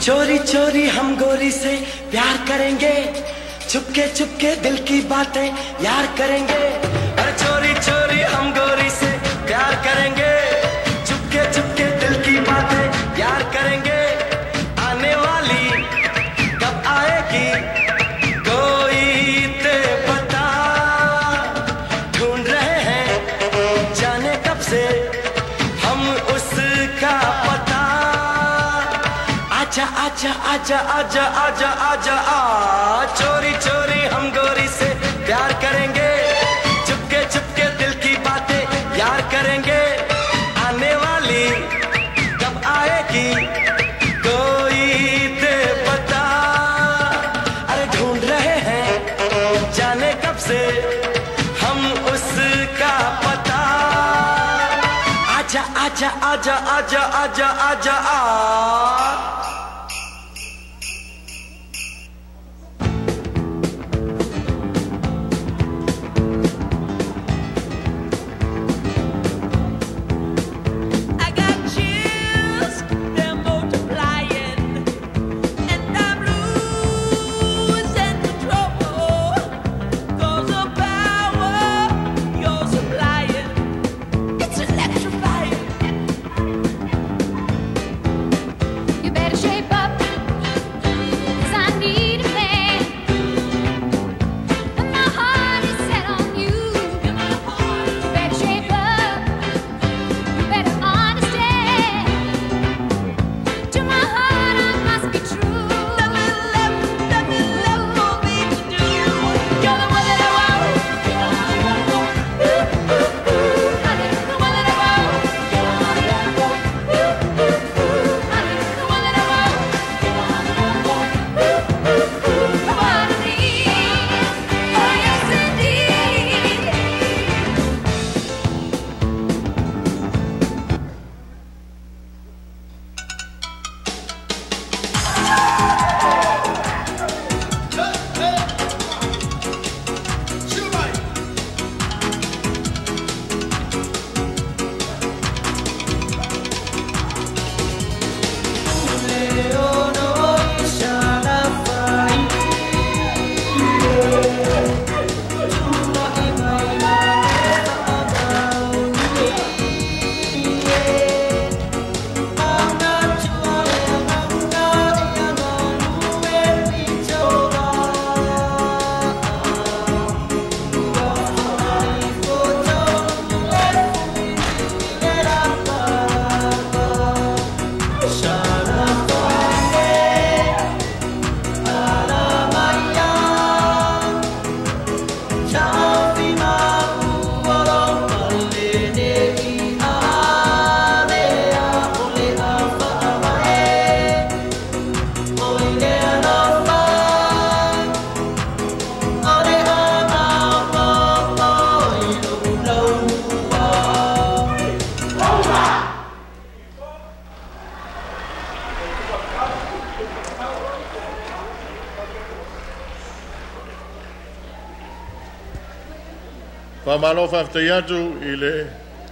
चोरी चोरी हम गोरी से प्यार करेंगे, चुपके चुपके दिल की बातें यार करेंगे। अरे चोरी चोरी हम गोरी से प्यार करेंगे, चुपके चुपके दिल की बातें यार करेंगे। आने वाली कब आएगी कोई ते पता, ढूंढ रहे हैं जाने कब से हम उसका पता। आजा आजा आजा आजा आजा आजा आ, चोरी चोरी हम गोरी से प्यार करेंगे, चुपके चुपके दिल की बातें यार करेंगे। आने वाली कब आएगी कोई ते पता, अरे ढूंढ रहे हैं जाने कब से हम उसका पता। आजा आजा आजा आजा आजा आजा आ। You better Pamalo Faftayatu, ile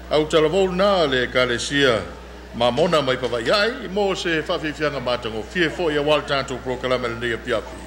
Autalavona, le Calesia, Mamona, my papa, yai, Mose, Fafi Fianga Matango, fear for your wild time to proclaim a day of Piapi.